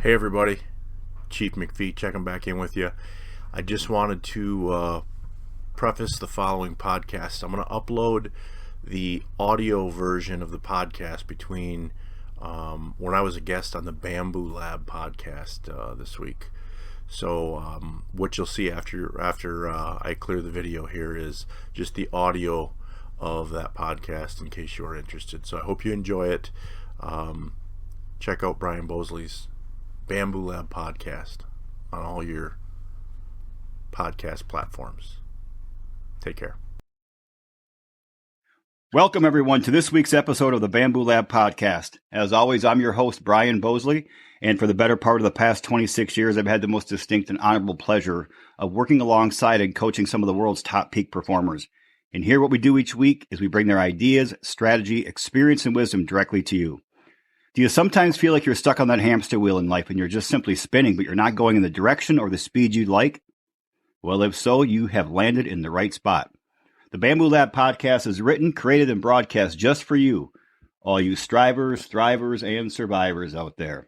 Hey everybody, Chief McPhee checking back in with you. I just wanted to preface the following podcast. I'm going to upload the audio version of the podcast between when I was a guest on the Bamboo Lab podcast this week. So what you'll see after I clear the video here is just the audio of that podcast in case you're interested. So I hope you enjoy it. Check out Brian Bosley's Bamboo Lab podcast on all your podcast platforms. Take care. Welcome, everyone, to this week's episode of the Bamboo Lab podcast. As always, I'm your host, Brian Bosley, and for the better part of the past 26 years, I've had the most distinct and honorable pleasure of working alongside and coaching some of the world's top peak performers. And here, what we do each week is we bring their ideas, strategy, experience, and wisdom directly to you. Do you sometimes feel like you're stuck on that hamster wheel in life and you're just simply spinning, but you're not going in the direction or the speed you'd like? Well, if so, you have landed in the right spot. The Bamboo Lab podcast is written, created, and broadcast just for you, all you strivers, thrivers, and survivors out there.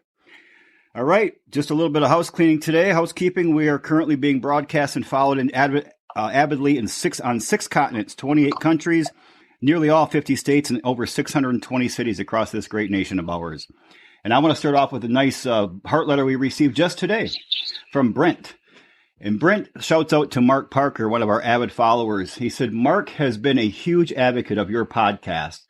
All right, just a little bit of house cleaning today. Housekeeping, we are currently being broadcast and followed avidly on six continents, 28 countries, nearly all 50 states, and over 620 cities across this great nation of ours. And I want to start off with a nice heart letter we received just today from Brent. And Brent shouts out to Mark Parker, one of our avid followers. He said, Mark has been a huge advocate of your podcast.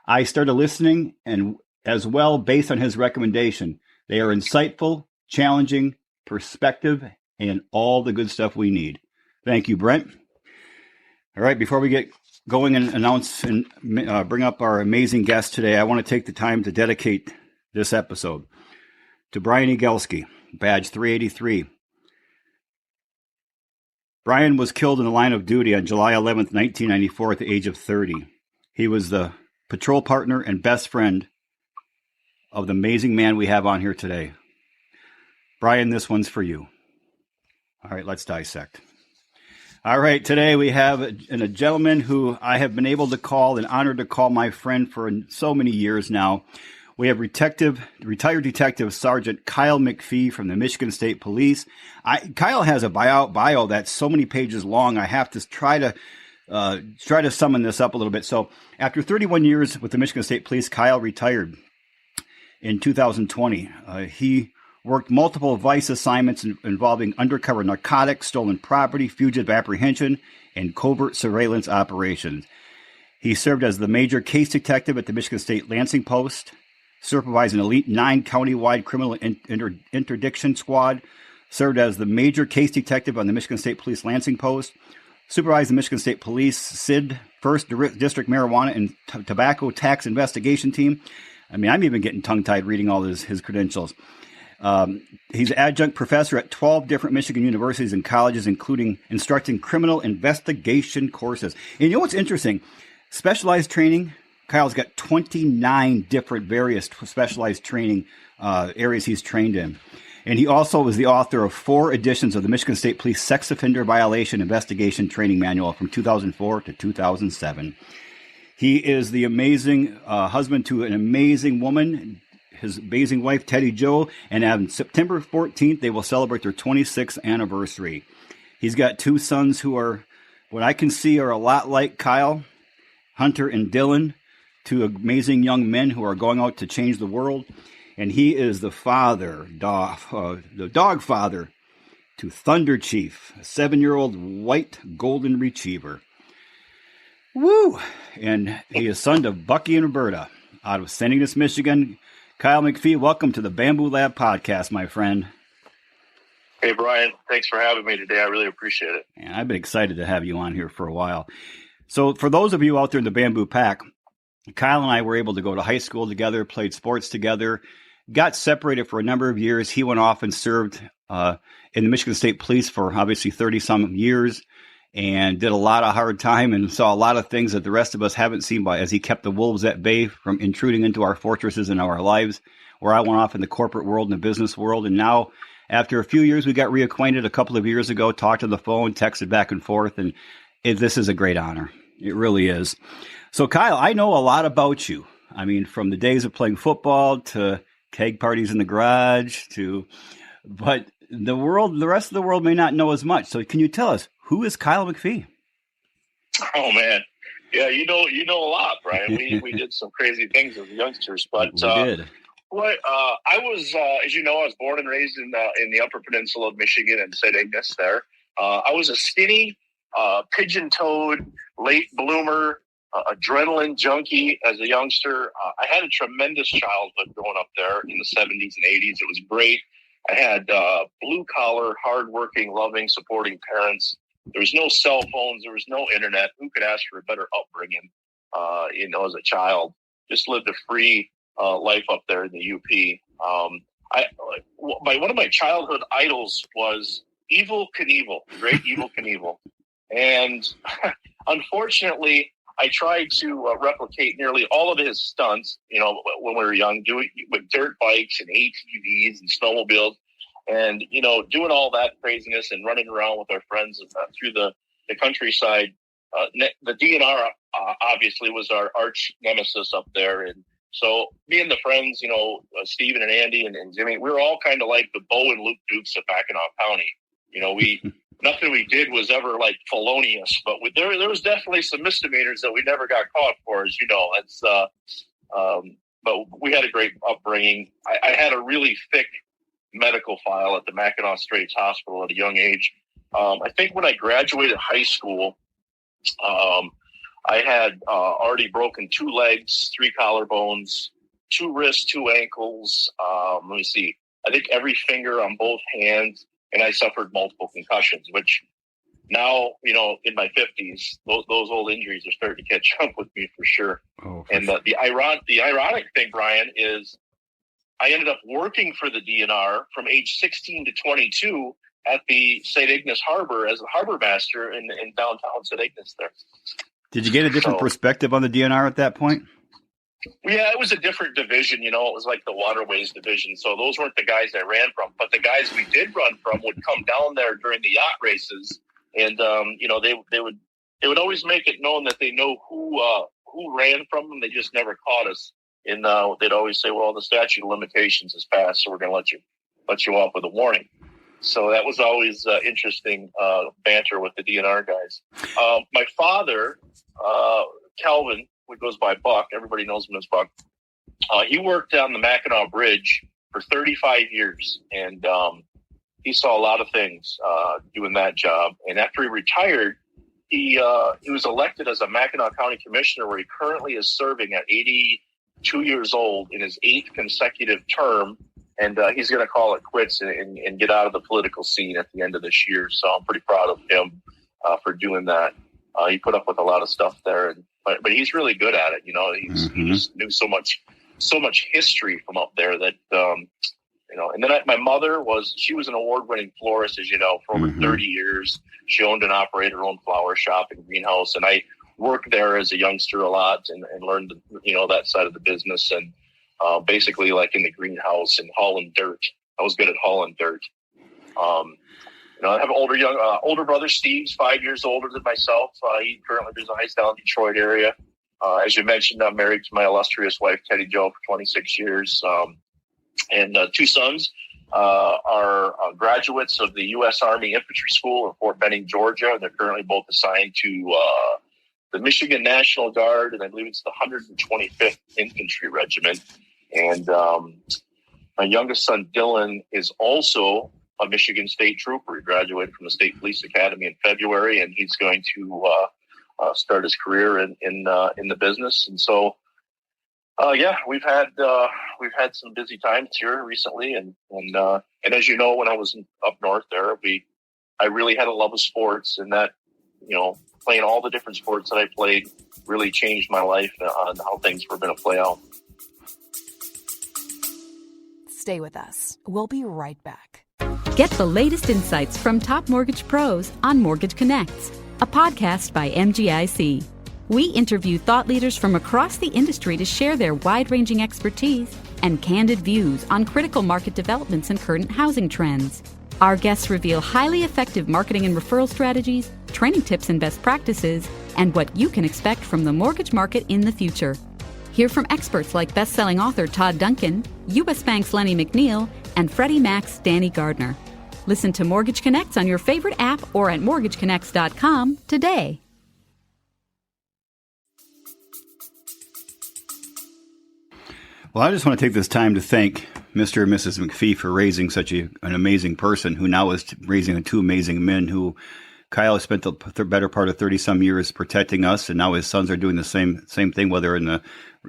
I started listening and as well based on his recommendation. They are insightful, challenging, perspective, and all the good stuff we need. Thank you, Brent. All right, before we get going and announce and bring up our amazing guest today, I want to take the time to dedicate this episode to Brian Egelski, badge 383. Brian was killed in the line of duty on July 11th, 1994 at the age of 30. He was the patrol partner and best friend of the amazing man we have on here today. Brian, this one's for you. All right, let's dissect. All right, today we have a gentleman who I have been able to call and honored to call my friend for so many years now. We have retired Detective Sergeant Kyle McPhee from the Michigan State Police. Kyle has a bio that's so many pages long. I have to try to summon this up a little bit. So after 31 years with the Michigan State Police, Kyle retired in 2020. He worked multiple vice assignments involving undercover narcotics, stolen property, fugitive apprehension, and covert surveillance operations. He served as the major case detective at the Michigan State Lansing Post, supervised an elite 9 county-wide criminal interdiction squad, served as the major case detective on the Michigan State Police Lansing Post, supervised the Michigan State Police SID, 1st District Marijuana and Tobacco Tax Investigation Team. I mean, I'm even getting tongue-tied reading all his credentials. He's an adjunct professor at 12 different Michigan universities and colleges, including instructing criminal investigation courses. And you know what's interesting? Specialized training. Kyle's got 29 different various specialized training areas he's trained in. And he also is the author of 4 editions of the Michigan State Police Sex Offender Violation Investigation Training Manual from 2004 to 2007. He is the amazing husband to an amazing woman, his amazing wife, Teddy Jo, and on September 14th, they will celebrate their 26th anniversary. He's got 2 sons who are, what I can see, are a lot like Kyle, Hunter and Dylan, 2 amazing young men who are going out to change the world. And he is the the dog father to Thunder Chief, a 7-year-old white golden retriever. Woo! And he is son to Bucky and Roberta out of St. Ignace, Michigan. Kyle McPhee, welcome to the Bamboo Lab podcast, my friend. Hey, Brian. Thanks for having me today. I really appreciate it. And I've been excited to have you on here for a while. So for those of you out there in the Bamboo Pack, Kyle and I were able to go to high school together, played sports together, got separated for a number of years. He went off and served in the Michigan State Police for obviously 30-some years and did a lot of hard time and saw a lot of things that the rest of us haven't seen as he kept the wolves at bay from intruding into our fortresses and our lives, where I went off in the corporate world and the business world. And now, after a few years, we got reacquainted a couple of years ago, talked on the phone, texted back and forth, and this is a great honor. It really is. So, Kyle, I know a lot about you. I mean, from the days of playing football to keg parties in the garage but the rest of the world may not know as much. So can you tell us, who is Kyle McPhee? Oh man. Yeah, you know a lot, Brian. We did some crazy things as youngsters, but we did. I was, as you know, I was born and raised in the Upper Peninsula of Michigan in St. Ignace. There, I was a skinny, pigeon-toed, late bloomer, adrenaline junkie as a youngster. I had a tremendous childhood growing up there in the 70s and 80s. It was great. I had blue-collar, hardworking, loving, supporting parents. There was no cell phones. There was no internet. Who could ask for a better upbringing? As a child, just lived a free life up there in the UP. One of my childhood idols was Evel Knievel, great Evel Knievel, and unfortunately, I tried to replicate nearly all of his stunts. When we were young, doing with dirt bikes and ATVs and snowmobiles. And, doing all that craziness and running around with our friends through the countryside. The DNR obviously was our arch nemesis up there. And so me and the friends, Steven and Andy and Jimmy, we were all kind of like the Bo and Luke Dukes of Mackinac County. Nothing we did was ever like felonious, but there was definitely some misdemeanors that we never got caught for, as you know. But we had a great upbringing. I had a really thick medical file at the Mackinac Straits Hospital at a young age. I think when I graduated high school, I had already broken 2 legs, 3 collarbones, 2 wrists, 2 ankles. Let me see. I think every finger on both hands, and I suffered multiple concussions, which now, in my 50s, those old injuries are starting to catch up with me for sure. Oh, for sure. The ironic thing, Brian, is I ended up working for the DNR from age 16 to 22 at the St. Ignace Harbor as a harbor master in downtown St. Ignace there. Did you get a different perspective on the DNR at that point? Yeah, it was a different division. It was like the waterways division. So those weren't the guys I ran from, but the guys we did run from would come down there during the yacht races, and they would always make it known that they know who ran from them. They just never caught us. And they'd always say, "Well, the statute of limitations has passed, so we're going to let you off with a warning." So that was always interesting banter with the DNR guys. My father, Calvin, who goes by Buck, everybody knows him as Buck. He worked on the Mackinac Bridge for 35 years, and he saw a lot of things doing that job. And after he retired, he was elected as a Mackinac County Commissioner, where he currently is serving at 82 years old in his 8th consecutive term. And he's going to call it quits and get out of the political scene at the end of this year. So I'm pretty proud of him for doing that. He put up with a lot of stuff there, but he's really good at it. He just knew so much history from up there that, and then my mother she was an award-winning florist, as you know, for over 30 years. She owned and operated her own flower shop and greenhouse. And I worked there as a youngster a lot and learned, that side of the business. And basically like in the greenhouse and hauling dirt. I was good at hauling dirt. I have an older brother, Steve's 5 years older than myself. He currently resides down in the Detroit area. As you mentioned, I'm married to my illustrious wife, Teddy Jo, for 26 years. And 2 sons are graduates of the U.S. Army Infantry School in Fort Benning, Georgia. They're currently both assigned to the Michigan National Guard, and I believe it's the 125th Infantry Regiment. And my youngest son, Dylan, is also a Michigan State trooper. He graduated from the State Police Academy in February, and he's going to start his career in the business. And so, we've had some busy times here recently, and as you know, when I was up north there, I really had a love of sports, and that playing all the different sports that I played really changed my life on how things were going to play out. Stay with us. We'll be right back. Get the latest insights from top mortgage pros on Mortgage Connects, a podcast by MGIC. We interview thought leaders from across the industry to share their wide-ranging expertise and candid views on critical market developments and current housing trends. Our guests reveal highly effective marketing and referral strategies, training tips and best practices, and what you can expect from the mortgage market in the future. Hear from experts like best-selling author Todd Duncan, U.S. Bank's Lenny McNeil, and Freddie Mac's Danny Gardner. Listen to Mortgage Connects on your favorite app or at mortgageconnects.com today. Well, I just want to take this time to thank Mr. and Mrs. McPhee for raising such an amazing person who now is raising two amazing men who Kyle has spent the better part of 30-some years protecting us, and now his sons are doing the same thing, whether in the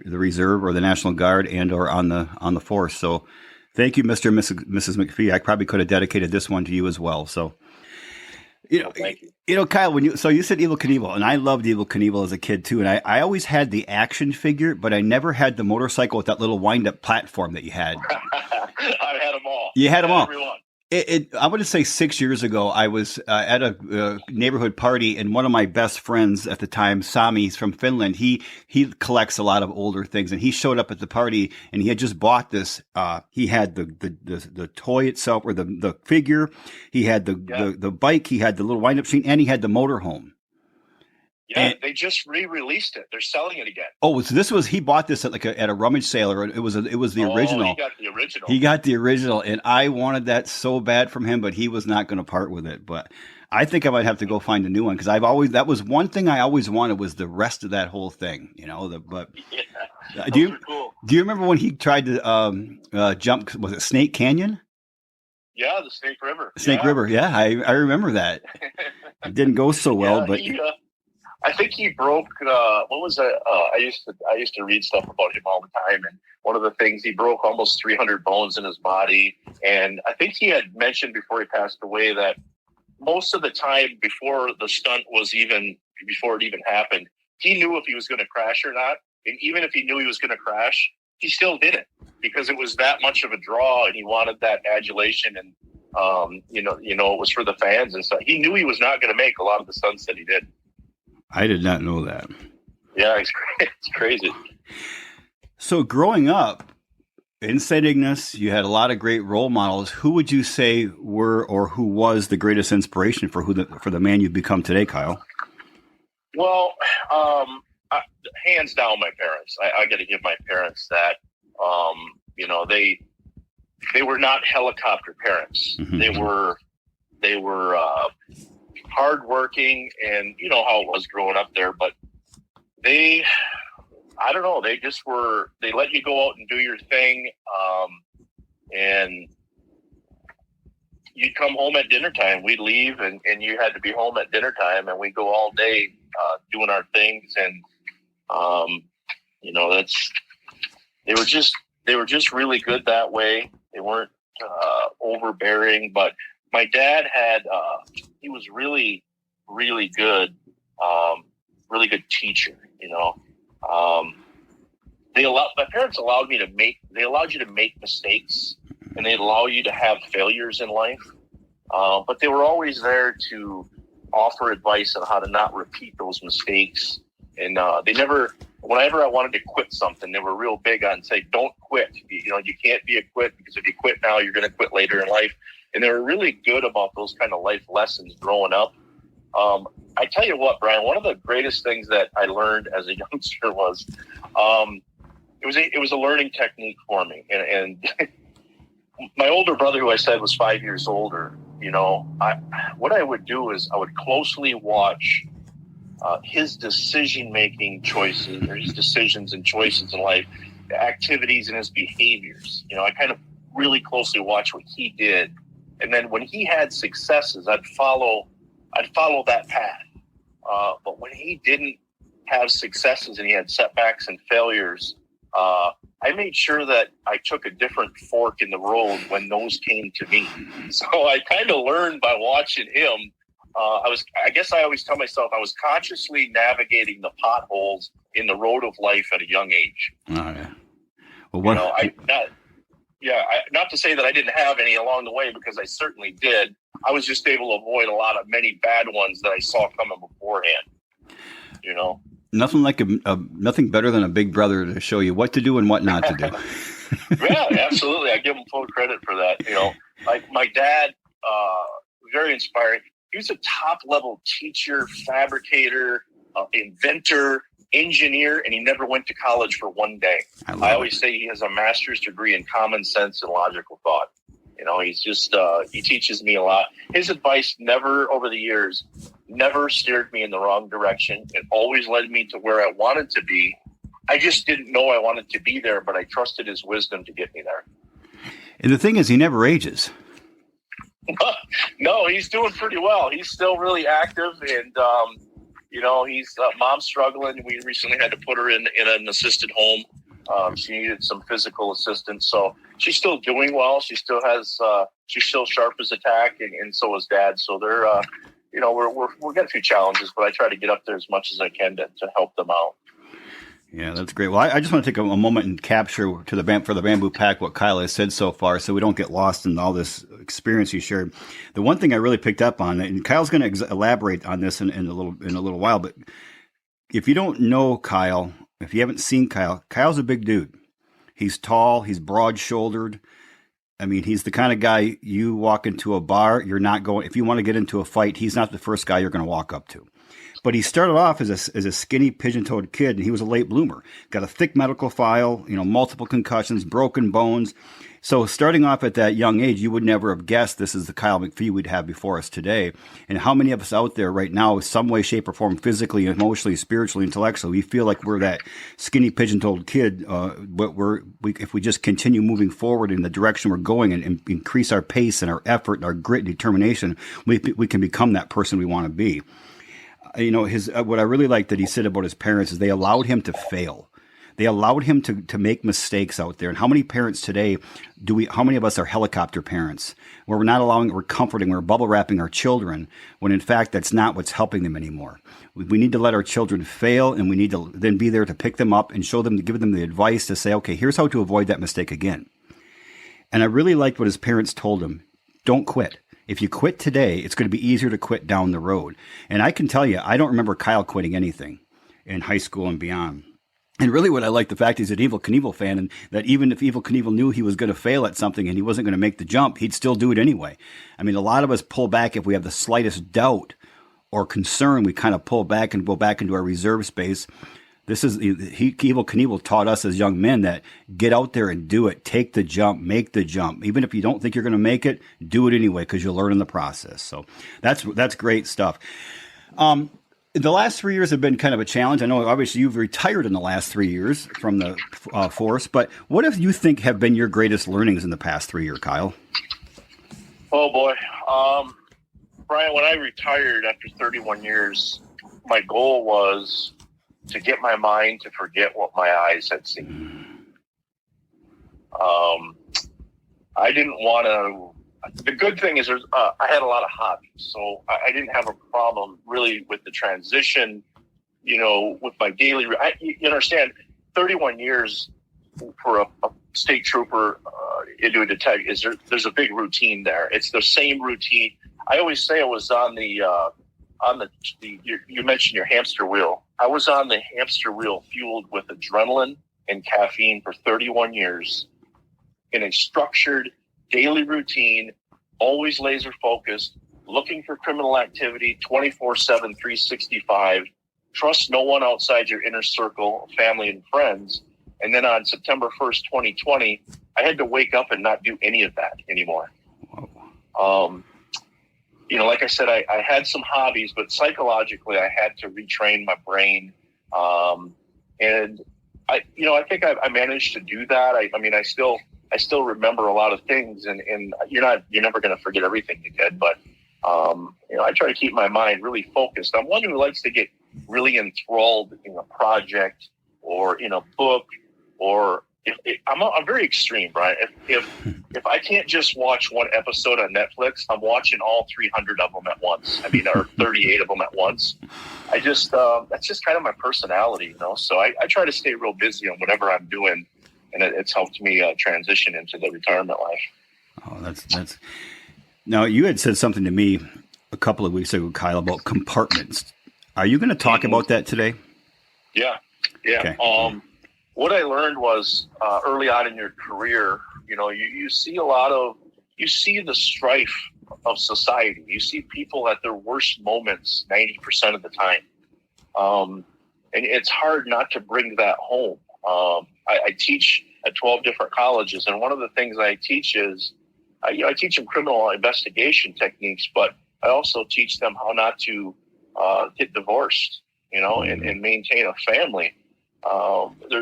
reserve or the National Guard and or on the force. So thank you, Mr. and Mrs. McPhee. I probably could have dedicated this one to you as well. So, Thank you. Kyle, you said Evel Knievel, and I loved Evel Knievel as a kid too. And I always had the action figure, but I never had the motorcycle with that little wind-up platform that you had. I had them all. You had them all. Everyone. I would say 6 years ago, I was at a neighborhood party, and one of my best friends at the time, Sami, he's from Finland. He collects a lot of older things, and he showed up at the party, and he had just bought this. He had the toy itself, or the figure. He had the bike. He had the little wind-up machine, and he had the motorhome. Yeah, they just re-released it. They're selling it again. Oh, so he bought this at a rummage sale, or it was the original. He got the original. He got the original, and I wanted that so bad from him, but he was not going to part with it. But I think I might have to go find a new one, because that was one thing I always wanted, was the rest of that whole thing. Do you remember when he tried to jump? Was it Snake Canyon? Yeah, the Snake River. River. Yeah, I remember that. It didn't go so well, but. I think he broke. What was it? I used to read stuff about him all the time, and one of the things, he broke almost 300 bones in his body. And I think he had mentioned before he passed away that most of the time before the stunt before it even happened, he knew if he was going to crash or not. And even if he knew he was going to crash, he still did it because it was that much of a draw, and he wanted that adulation, and it was for the fans and stuff. He knew he was not going to make a lot of the stunts that he did. I did not know that. Yeah, it's crazy. So growing up in St. Ignace, you had a lot of great role models. Who would you say were, or who was the greatest inspiration for the man you've become today, Kyle? Well, hands down, my parents. I got to give my parents that. They were not helicopter parents. Mm-hmm. They were hardworking, and you know how it was growing up there, but they just were, they let you go out and do your thing. And you'd come home at dinner time, we'd leave, and you had to be home at dinner time, and we'd go all day, doing our things. And, they were just really good that way. They weren't, overbearing, but my dad had, he was really, really good, really good teacher, my parents allowed you to make mistakes, and they allow you to have failures in life. But they were always there to offer advice on how to not repeat those mistakes. And, whenever I wanted to quit something, they were real big on saying, don't quit. You can't be a quit, because if you quit now, you're going to quit later in life. And they were really good about those kind of life lessons growing up. I tell you what, Brian, one of the greatest things that I learned as a youngster was, it was a learning technique for me. And my older brother, who I said was 5 years older, what I would do is I would closely watch his decision-making choices, or his decisions and choices in life, the activities and his behaviors. I kind of really closely watch what he did. And then when he had successes, I'd follow that path. But when he didn't have successes and he had setbacks and failures, I made sure that I took a different fork in the road when those came to me. So I kind of learned by watching him. I guess I always tell myself I was consciously navigating the potholes in the road of life at a young age. Oh, yeah. Well, not to say that I didn't have any along the way, because I certainly did. I was just able to avoid many bad ones that I saw coming beforehand. Nothing like nothing better than a big brother to show you what to do and what not to do. Yeah, absolutely. I give him full credit for that. Like my dad, very inspiring. He was a top level teacher, fabricator, inventor. engineer, and he never went to college for one day. I always say he has a master's degree in common sense and logical thought. You know, he's just, he teaches me a lot. His advice never, over the years, never steered me in the wrong direction. It always led me to where I wanted to be. I just didn't know I wanted to be there, but I trusted his wisdom to get me there. And the thing is, he never ages. No, he's doing pretty well. He's still really active, and you know, he's mom's struggling. We recently had to put her in an assisted home. She needed some physical assistance, so she's still doing well. She still has she's still sharp as a tack, and so is Dad. So they're you know, we're got a few challenges, but I try to get up there as much as I can to help them out. Yeah, that's great. Well, I just want to take a moment and capture for the Bamboo Pack what Kyle has said so far, so we don't get lost in all this experience he shared. The one thing I really picked up on, and Kyle's going to elaborate on this in a little while, but if you don't know Kyle, if you haven't seen Kyle, Kyle's a big dude. He's tall, he's broad-shouldered. I mean, he's the kind of guy you walk into a bar, you're not going. If you want to get into a fight, he's not the first guy you're going to walk up to. But he started off as a skinny, pigeon-toed kid, and he was a late bloomer. Got a thick medical file, you know, multiple concussions, broken bones. So starting off at that young age, you would never have guessed this is the Kyle McPhee we'd have before us today. And how many of us out there right now, some way, shape, or form, physically, emotionally, spiritually, intellectually, we feel like we're that skinny, pigeon-toed kid, but if we just continue moving forward in the direction we're going and increase our pace and our effort and our grit and determination, we can become that person we want to be. You know, what I really like that he said about his parents is they allowed him to fail. They allowed him to make mistakes out there. And how many parents today how many of us are helicopter parents where we're comforting, we're bubble wrapping our children when in fact that's not what's helping them anymore. We need to let our children fail, and we need to then be there to pick them up and show them, to give them the advice to say, okay, here's how to avoid that mistake again. And I really liked what his parents told him. Don't quit. If you quit today, it's going to be easier to quit down the road. And I can tell you, I don't remember Kyle quitting anything in high school and beyond. And really what I like the fact he's an Evel Knievel fan, and that even if Evel Knievel knew he was going to fail at something and he wasn't going to make the jump, he'd still do it anyway. I mean, a lot of us pull back if we have the slightest doubt or concern. We kind of pull back and go back into our reserve space. Evel Knievel taught us as young men that get out there and do it. Take the jump, make the jump. Even if you don't think you're going to make it, do it anyway because you'll learn in the process. So that's great stuff. The last 3 years have been kind of a challenge. I know obviously you've retired in the last 3 years from the force, but what do you think have been your greatest learnings in the past 3 years, Kyle? Oh boy. Brian, when I retired after 31 years, my goal was to get my mind to forget what my eyes had seen. I didn't want to. The good thing is, I had a lot of hobbies, so I didn't have a problem really with the transition. You know, with my daily. You understand, 31 years for a state trooper into a detective there's a big routine there. It's the same routine. I always say I was on the you mentioned your hamster wheel. I was on the hamster wheel fueled with adrenaline and caffeine for 31 years in a structured daily routine, always laser focused, looking for criminal activity 24/7, 365. Trust no one outside your inner circle of family and friends. And then on September 1st, 2020, I had to wake up and not do any of that anymore. You know, like I said, I had some hobbies, but psychologically I had to retrain my brain. And I think I managed to do that. I mean, I still remember a lot of things, and you're never going to forget everything you did, but I try to keep my mind really focused. I'm one who likes to get really enthralled in a project or in a book, or I'm very extreme, Brian. If I can't just watch one episode on Netflix, I'm watching all 300 of them at once. I mean, or 38 of them at once. I just that's just kind of my personality, you know. So I try to stay real busy on whatever I'm doing, and it's helped me transition into the retirement life. Oh, that's. Now you had said something to me a couple of weeks ago, Kyle, about compartments. Are you going to talk about that today? Yeah. Okay. What I learned was early on in your career, you see the strife of society. You see people at their worst moments 90% of the time. And it's hard not to bring that home. I teach at 12 different colleges, and one of the things I teach is, I teach them criminal investigation techniques, but I also teach them how not to get divorced, and maintain a family.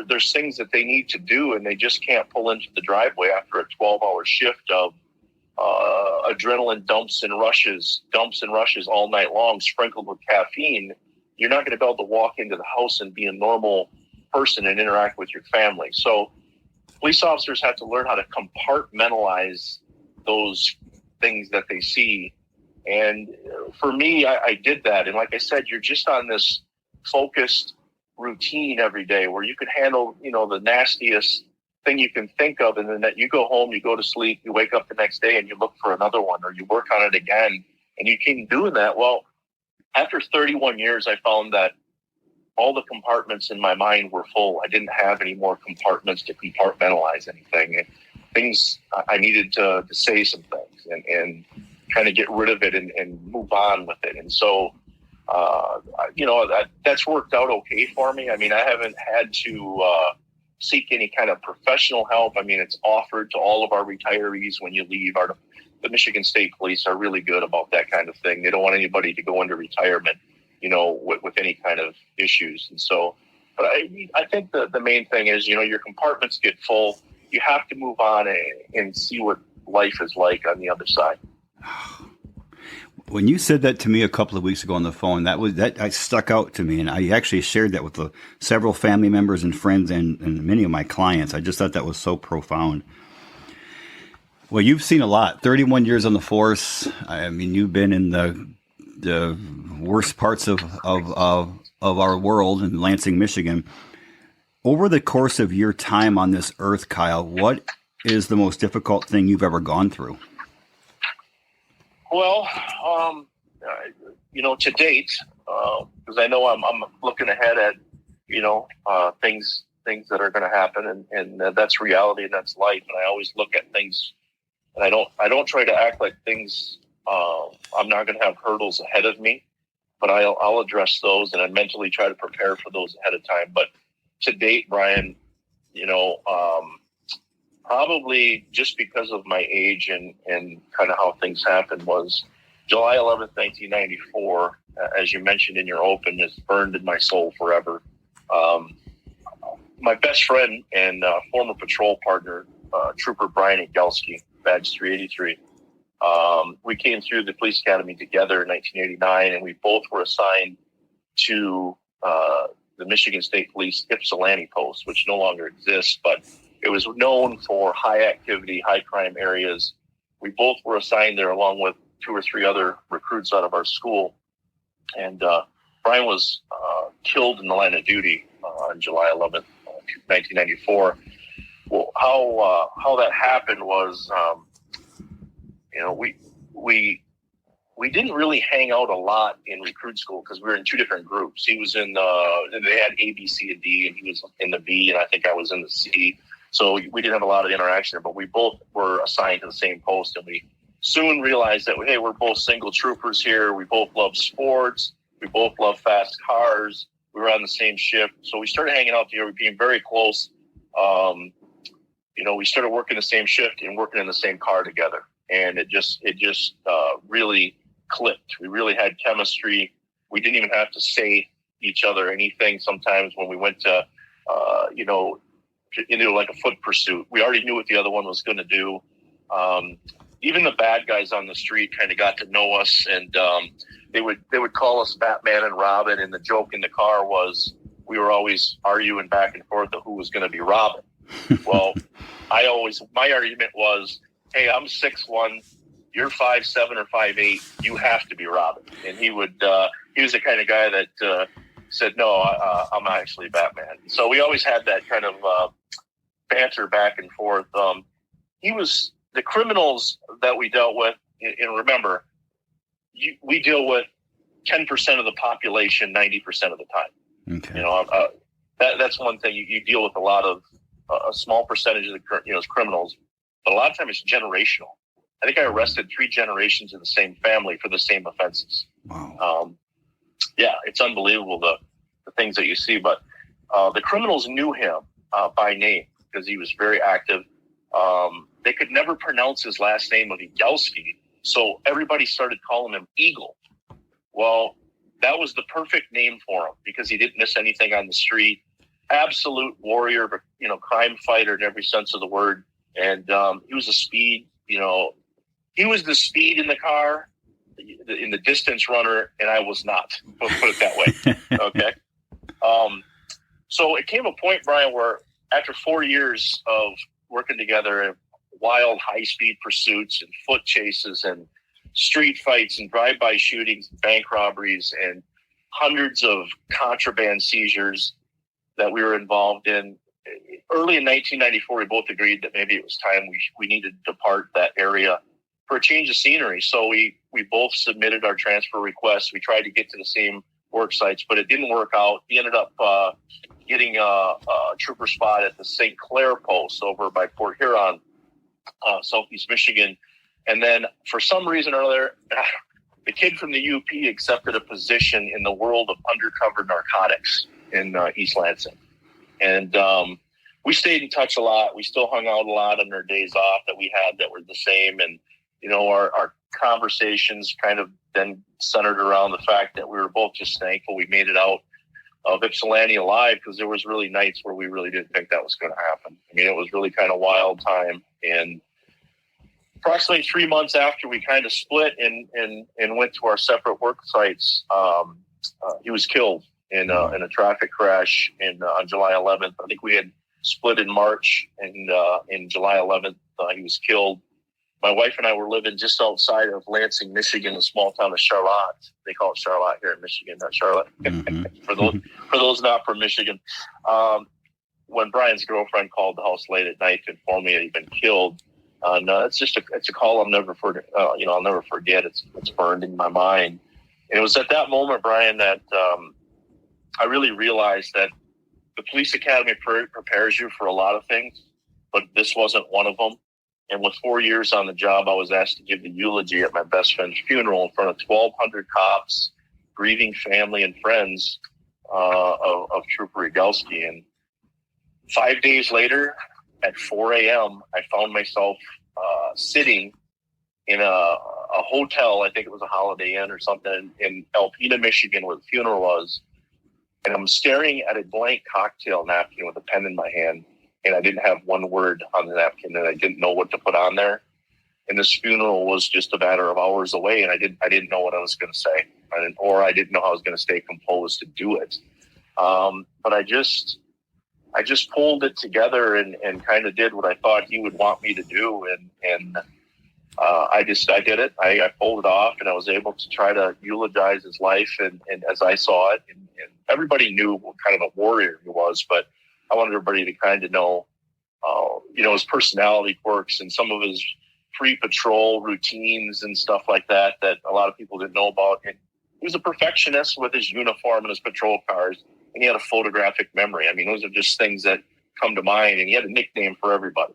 There's things that they need to do, and they just can't pull into the driveway after a 12-hour shift of adrenaline dumps and rushes all night long, sprinkled with caffeine. You're not going to be able to walk into the house and be a normal person and interact with your family. So police officers have to learn how to compartmentalize those things that they see. And for me, I did that. And like I said, you're just on this focused routine every day where you can handle, the nastiest thing you can think of. And then that you go home, you go to sleep, you wake up the next day and you look for another one, or you work on it again, and you keep doing that. Well, after 31 years, I found that all the compartments in my mind were full. I didn't have any more compartments to compartmentalize anything. And things, I needed to say some things and kind of get rid of it and move on with it. And so, that's worked out okay for me. I mean, I haven't had to seek any kind of professional help. I mean, it's offered to all of our retirees when you leave. The Michigan State Police are really good about that kind of thing. They don't want anybody to go into retirement, with any kind of issues. And so, but I think the main thing is, your compartments get full. You have to move on and see what life is like on the other side. When you said that to me a couple of weeks ago on the phone, that stuck out to me, and I actually shared that with several family members and friends and many of my clients. I just thought that was so profound. Well, you've seen a lot. 31 years on the force. I mean, you've been in the worst parts of our world in Lansing, Michigan. Over the course of your time on this earth, Kyle, what is the most difficult thing you've ever gone through? Well, to date, because I know I'm looking ahead at, things that are going to happen, and that's reality and that's life. And I always look at things, and I don't try to act like things, I'm not going to have hurdles ahead of me, but I'll address those, and I mentally try to prepare for those ahead of time. But to date, Brian, probably just because of my age and kind of how things happened was July 11th, 1994, as you mentioned in your open, is burned in my soul forever. My best friend and former patrol partner, Trooper Brian Egelski, badge 383, we came through the police academy together in 1989, and we both were assigned to the Michigan State Police Ypsilanti post, which no longer exists, but it was known for high activity, high crime areas. We both were assigned there along with 2 or 3 other recruits out of our school. And Brian was killed in the line of duty on July 11th, 1994. Well, how that happened was, we didn't really hang out a lot in recruit school because we were in 2 different groups. He was in they had A, B, C, and D, and he was in the B, and I think I was in the C. So we didn't have a lot of interaction there, but we both were assigned to the same post, and we soon realized that, hey, we're both single troopers here. We both love sports. We both love fast cars. We were on the same shift. So we started hanging out together, being very close. We started working the same shift and working in the same car together. And it just really clicked. We really had chemistry. We didn't even have to say each other anything sometimes when we went to, into like a foot pursuit. We already knew what the other one was going to do. Even the bad guys on the street kind of got to know us, and they would call us Batman and Robin. And the joke in the car was we were always arguing back and forth of who was going to be Robin. Well, my argument was, hey, I'm 6'1", you're 5'7" or 5'8", you have to be Robin. And he was the kind of guy that said, no, I'm actually Batman. So we always had that kind of banter back and forth. He was the criminals that we dealt with. And remember, we deal with 10% of the population 90% of the time. Okay. That's one thing. You deal with a lot of a small percentage of the criminals, but a lot of times it's generational. I think I arrested 3 generations in the same family for the same offenses. Wow. Yeah, it's unbelievable the the things that you see. But the criminals knew him by name because he was very active. They could never pronounce his last name of Igelski, so everybody started calling him Eagle. Well, that was the perfect name for him because he didn't miss anything on the street. Absolute warrior, but crime fighter in every sense of the word. And he was a speed, he was the speed in the car, in the distance runner, and I was not. Let's put it that way. Okay. So it came a point, Brian, where after 4 years of working together in wild high-speed pursuits and foot chases and street fights and drive-by shootings, bank robberies, and hundreds of contraband seizures that we were involved in. Early in 1994, we both agreed that maybe it was time we needed to depart that area for a change of scenery. So we both submitted our transfer requests. We tried to get to the same work sites, but it didn't work out. He ended up getting a trooper spot at the St. Clair post over by Port Huron, Southeast Michigan. And then for some reason or other, the kid from the UP accepted a position in the world of undercover narcotics in East Lansing. And we stayed in touch a lot. We still hung out a lot on our days off that we had that were the same. And, our conversations kind of then centered around the fact that we were both just thankful we made it out of Ypsilanti alive, because there was really nights where we really didn't think that was going to happen. I mean, it was really kind of wild time. And approximately 3 months after we kind of split and went to our separate work sites, he was killed in a traffic crash on July 11th. I think we had split in March, and in July 11th, he was killed. My wife and I were living just outside of Lansing, Michigan, a small town of Charlotte. They call it Charlotte here in Michigan, not Charlotte. Mm-hmm. for those not from Michigan. When Brian's girlfriend called the house late at night to inform me that he'd been killed, it's a call I'll never forget. I'll never forget. It's burned in my mind. And it was at that moment, Brian, that I really realized that the police academy prepares you for a lot of things, but this wasn't one of them. And with 4 years on the job, I was asked to give the eulogy at my best friend's funeral in front of 1,200 cops, grieving family and friends of Trooper Igelski. And 5 days later, at 4 a.m., I found myself sitting in a hotel. I think it was a Holiday Inn or something in Alpena, Michigan, where the funeral was. And I'm staring at a blank cocktail napkin with a pen in my hand. And I didn't have one word on the napkin, and I didn't know what to put on there. And this funeral was just a matter of hours away, and I didn't know what I was going to say, I didn't know how I was going to stay composed to do it. But I just pulled it together and kind of did what I thought he would want me to do, and I did it. I pulled it off, and I was able to try to eulogize his life, and as I saw it, and everybody knew what kind of a warrior he was, but I wanted everybody to kind of know, his personality quirks and some of his pre-patrol routines and stuff like that a lot of people didn't know about. And he was a perfectionist with his uniform and his patrol cars, and he had a photographic memory. I mean, those are just things that come to mind, and he had a nickname for everybody.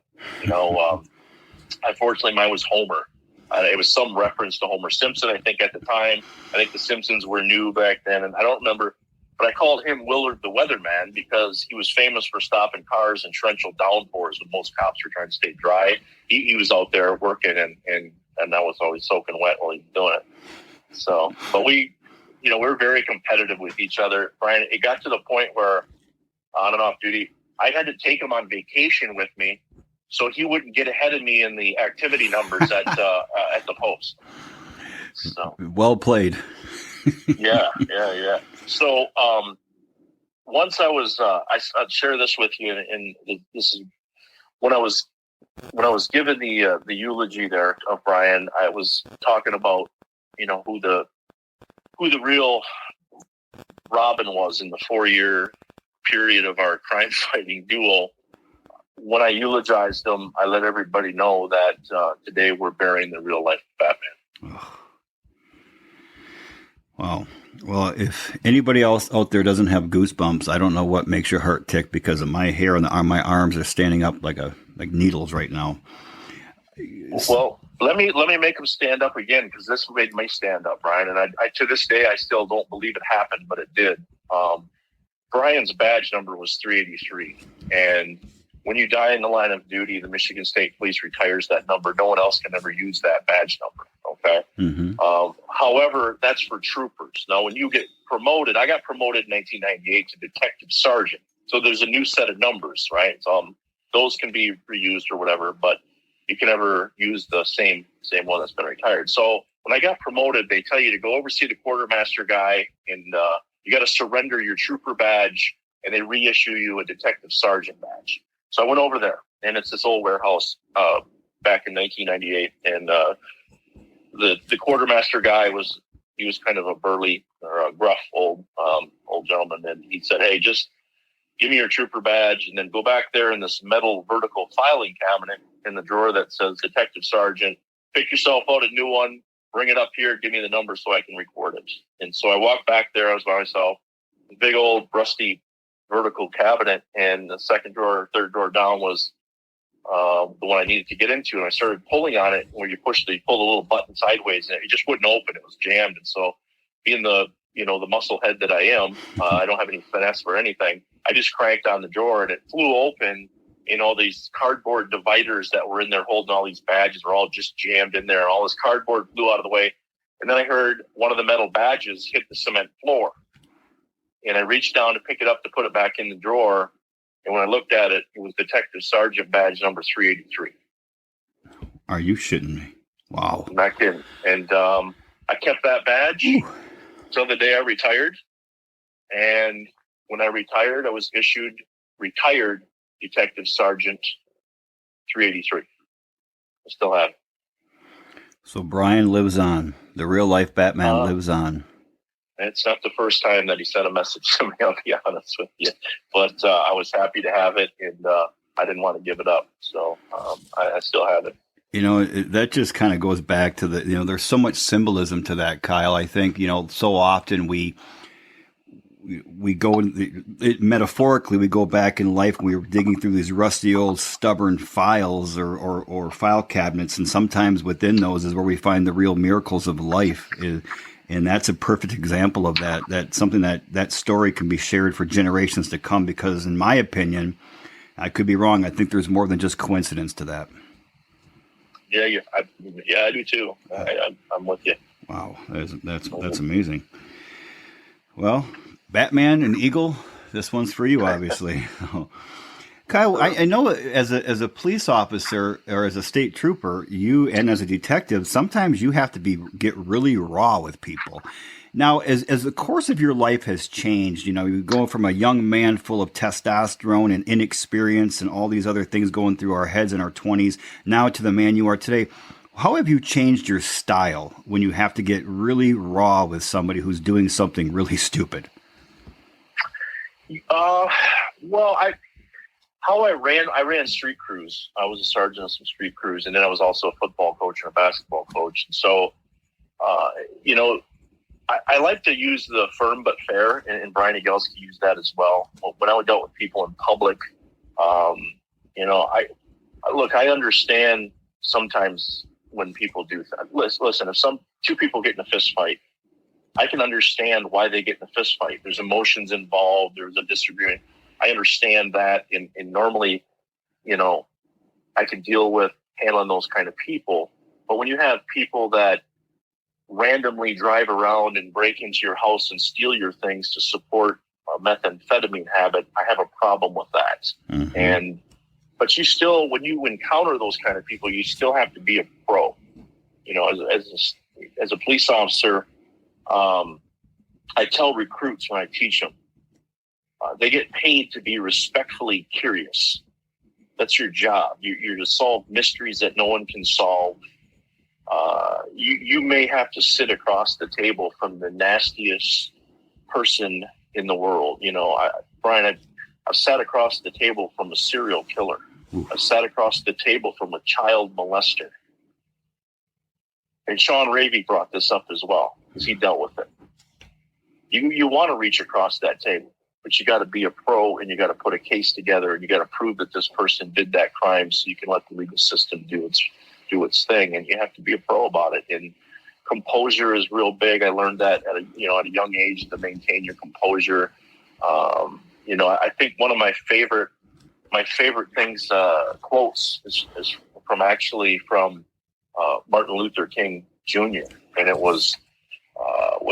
Unfortunately, mine was Homer. It was some reference to Homer Simpson, I think, at the time. I think the Simpsons were new back then, and I don't remember. But I called him Willard the Weatherman because he was famous for stopping cars in torrential downpours when most cops were trying to stay dry. He was out there working, and I was always soaking wet while he was doing it. So, but we were very competitive with each other. Brian, it got to the point where on and off duty, I had to take him on vacation with me so he wouldn't get ahead of me in the activity numbers at the post. So well played. Yeah. So once I was, I'd share this with you, and this is when I was given the eulogy there of Brian. I was talking about who the real Robin was in the 4-year period of our crime fighting duo. When I eulogized him, I let everybody know that today we're burying the real life Batman. Oh. Wow. Well, if anybody else out there doesn't have goosebumps, I don't know what makes your heart tick, because of my hair and my arms are standing up like needles right now. Well, let me make them stand up again, because this made me stand up, Brian. And I to this day, I still don't believe it happened, but it did. Brian's badge number was 383. And when you die in the line of duty, the Michigan State Police retires that number. No one else can ever use that badge number. Okay. However, that's for troopers. Now, when you get promoted, I got promoted in 1998 to detective sergeant. So there's a new set of numbers, right? Those can be reused or whatever, but you can never use the same one that's been retired. So when I got promoted, they tell you to go oversee the quartermaster guy, and you got to surrender your trooper badge, and they reissue you a detective sergeant badge. So I went over there, and it's this old warehouse back in 1998, and the quartermaster guy was kind of a burly or a gruff old gentleman, and he said, "Hey, just give me your trooper badge, and then go back there in this metal vertical filing cabinet in the drawer that says detective sergeant. Pick yourself out a new one, bring it up here, give me the number so I can record it." And so I walked back there. I was by myself. A big old rusty vertical cabinet, and the second drawer, third drawer down was the one I needed to get into. And I started pulling on it, where you pull the little button sideways, and it just wouldn't open. It was jammed. And so, being the muscle head that I am, I don't have any finesse for anything. I just cranked on the drawer, and it flew open. These cardboard dividers that were in there holding all these badges were all just jammed in there. All this cardboard flew out of the way. And then I heard one of the metal badges hit the cement floor. And I reached down to pick it up to put it back in the drawer. And when I looked at it, it was Detective Sergeant badge number 383. Are you shitting me? Wow. I'm not kidding. And I kept that badge until the day I retired. And when I retired, I was issued retired Detective Sergeant 383. I still have it. So Brian lives on. The real life Batman lives on. It's not the first time that he sent a message to me, I'll be honest with you. But I was happy to have it, and I didn't want to give it up. So I still have it. That just kind of goes back to there's so much symbolism to that, Kyle. I think, so often we go metaphorically, we go back in life and we were digging through these rusty old stubborn files or file cabinets. And sometimes within those is where we find the real miracles of life. And that's a perfect example of that. That's something that story can be shared for generations to come, because in my opinion, I could be wrong, I think there's more than just coincidence to that. Yeah, I do too. I'm with you. Wow, that's amazing. Well, Batman and Eagle, this one's for you, obviously. Kyle, I know as a police officer or as a state trooper, you and as a detective, sometimes you have to get really raw with people. Now, as the course of your life has changed, you go from a young man full of testosterone and inexperience and all these other things going through our heads in our 20s, now to the man you are today. How have you changed your style when you have to get really raw with somebody who's doing something really stupid? I ran street crews. I was a sergeant of some street crews, and then I was also a football coach and a basketball coach. And so, I like to use the firm but fair, and Brian Egelski used that as well. When I dealt with people in public, I understand sometimes when people do that. Listen, if two people get in a fist fight, I can understand why they get in a fist fight. There's emotions involved. There's a disagreement. I understand that, and normally, I can deal with handling those kind of people. But when you have people that randomly drive around and break into your house and steal your things to support a methamphetamine habit, I have a problem with that. Mm-hmm. But you still, when you encounter those kind of people, you still have to be a pro. As a police officer, I tell recruits when I teach them, they get paid to be respectfully curious. That's your job. You're to solve mysteries that no one can solve. You may have to sit across the table from the nastiest person in the world. Brian, I've sat across the table from a serial killer. I've sat across the table from a child molester. And Sean Ravey brought this up as well, because he dealt with it. You want to reach across that table, but you got to be a pro, and you got to put a case together, and you got to prove that this person did that crime, so you can let the legal system do its thing, and you have to be a pro about it. And composure is real big. I learned that at a young age, to maintain your composure. I think one of my favorite things, quotes is from Martin Luther King Jr. And it was,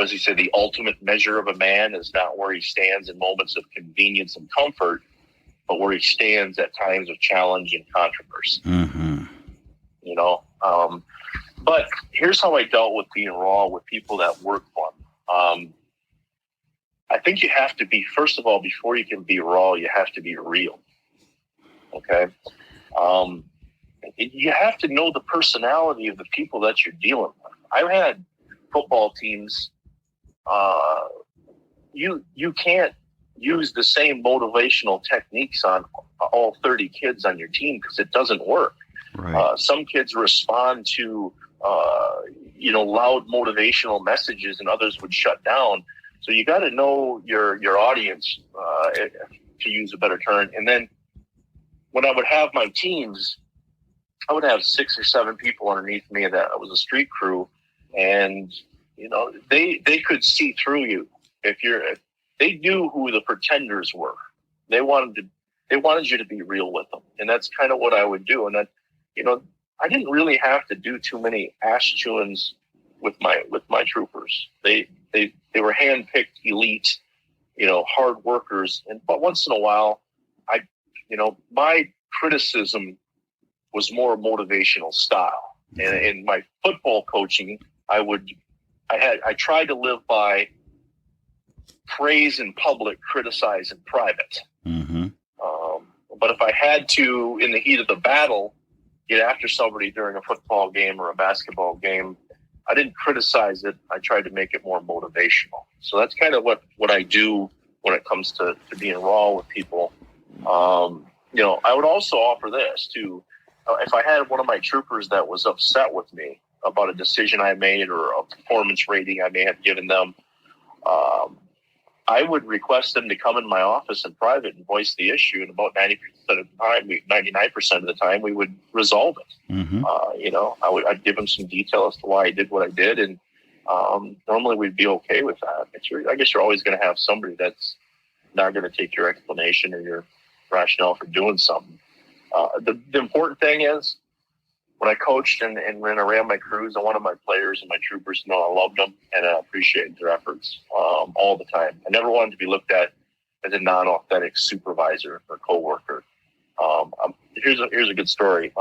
he said, the ultimate measure of a man is not where he stands in moments of convenience and comfort, but where he stands at times of challenge and controversy. Mm-hmm. But here's how I dealt with being raw with people that work for me. I think you have to be, first of all, before you can be raw, you have to be real. Okay. You have to know the personality of the people that you're dealing with. I've had football teams. You can't use the same motivational techniques on all 30 kids on your team because it doesn't work. Right. Some kids respond to, loud motivational messages, and others would shut down. So you got to know your audience, to use a better term. And then when I would have my teams, I would have 6 or 7 people underneath me that was a street crew, and they could see through you. They knew who the pretenders were. They wanted you to be real with them, and that's kind of what I would do. And then, I didn't really have to do too many ass chewings with my troopers. They were handpicked elite, hard workers. But once in a while, my criticism was more motivational style. And in my football coaching, I tried to live by praise in public, criticize in private. Mm-hmm. But if I had to, in the heat of the battle, get after somebody during a football game or a basketball game, I didn't criticize it. I tried to make it more motivational. So that's kind of what I do when it comes to being raw with people. I would also offer this too. If I had one of my troopers that was upset with me about a decision I made or a performance rating I may have given them, I would request them to come in my office in private and voice the issue. And about 99% of the time, we would resolve it. Mm-hmm. I'd give them some detail as to why I did what I did. And normally we'd be okay with that. I guess you're always going to have somebody that's not going to take your explanation or your rationale for doing something. The important thing is, when I coached and when I ran my crews, I wanted my players and my troopers to know I loved them and I appreciated their efforts all the time. I never wanted to be looked at as a non-authentic supervisor or coworker. Here's a good story.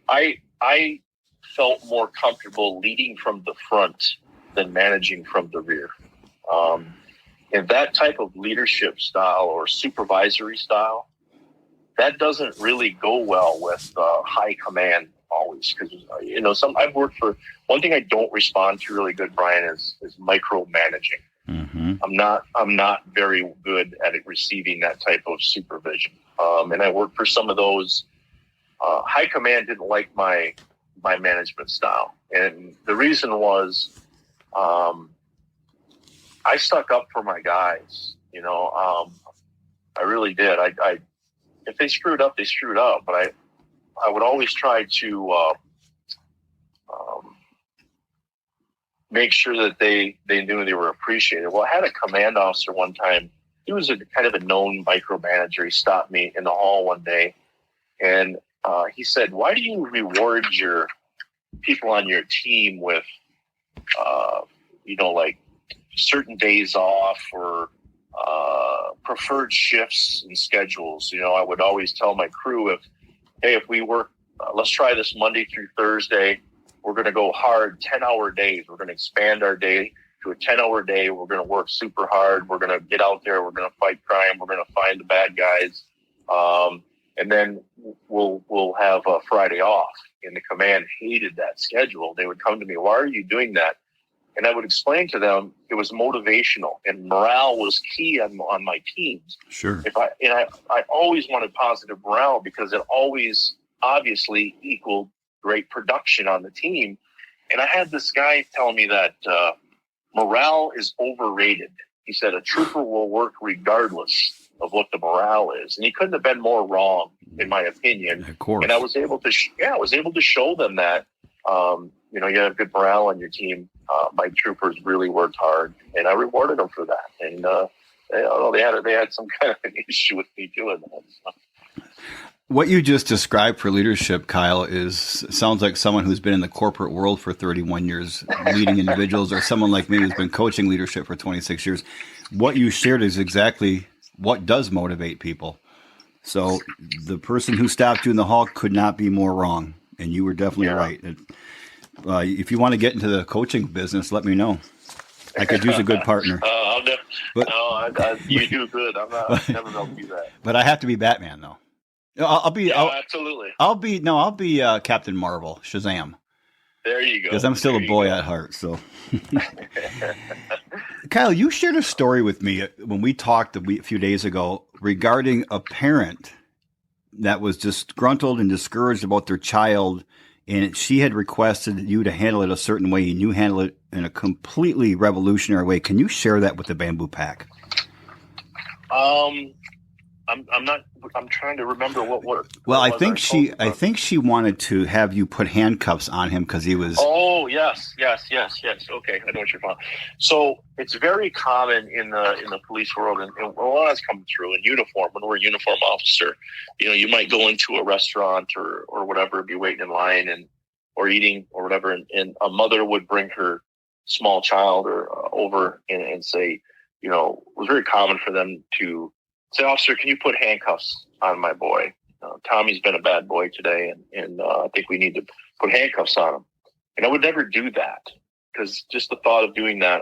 I felt more comfortable leading from the front than managing from the rear. And that type of leadership style or supervisory style, that doesn't really go well with high command always. Because, I've worked for, one thing I don't respond to really good, Brian, is micromanaging. Mm-hmm. I'm not very good at receiving that type of supervision. And I worked for some of those. High command didn't like my management style. And the reason was, I stuck up for my guys, I really did. If they screwed up, they screwed up. But I would always try to make sure that they knew they were appreciated. Well, I had a command officer one time. He was a kind of a known micromanager. He stopped me in the hall one day, and he said, "Why do you reward your people on your team with, like certain days off or preferred shifts and schedules?" I would always tell my crew, if we work, let's try this Monday through Thursday. We're going to go hard 10-hour days. We're going to expand our day to a 10-hour day. We're going to work super hard. We're going to get out there. We're going to fight crime. We're going to find the bad guys. And then we'll have a Friday off. And the command hated that schedule. They would come to me, "Why are you doing that?" And I would explain to them it was motivational and morale was key on my teams. Sure. I always wanted positive morale because it always obviously equaled great production on the team. And I had this guy tell me that morale is overrated. He said a trooper will work regardless of what the morale is. And he couldn't have been more wrong, in my opinion. Of course. And I was able to show them that, you have good morale on your team. My troopers really worked hard, and I rewarded them for that. And they had some kind of an issue with me doing that. So. What you just described for leadership, Kyle, sounds like someone who's been in the corporate world for 31 years, leading individuals, or someone like me who's been coaching leadership for 26 years. What you shared is exactly what does motivate people. So the person who stopped you in the hall could not be more wrong, and you were definitely right. If you want to get into the coaching business, let me know. I could use a good partner. You do good. I'm not never going to do that. But I have to be Batman, though. Absolutely. I'll be Captain Marvel, Shazam. There you go. Because I'm still a boy at heart. So, Kyle, you shared a story with me when we talked a few days ago regarding a parent that was disgruntled and discouraged about their child, and she had requested you to handle it a certain way, and you handle it in a completely revolutionary way. Can you share that with the Bamboo Pack? I'm trying to remember what. Well, I think she wanted to have you put handcuffs on him because he was. Oh yes. Okay, I know what you're talking. So it's very common in the police world, and a lot has come through in uniform. When we're a uniform officer, you might go into a restaurant or whatever, be waiting in line or eating or whatever, and a mother would bring her small child over and say, it was very common for them to say, "Officer, can you put handcuffs on my boy? Tommy's been a bad boy today, and I think we need to put handcuffs on him." And I would never do that because just the thought of doing that,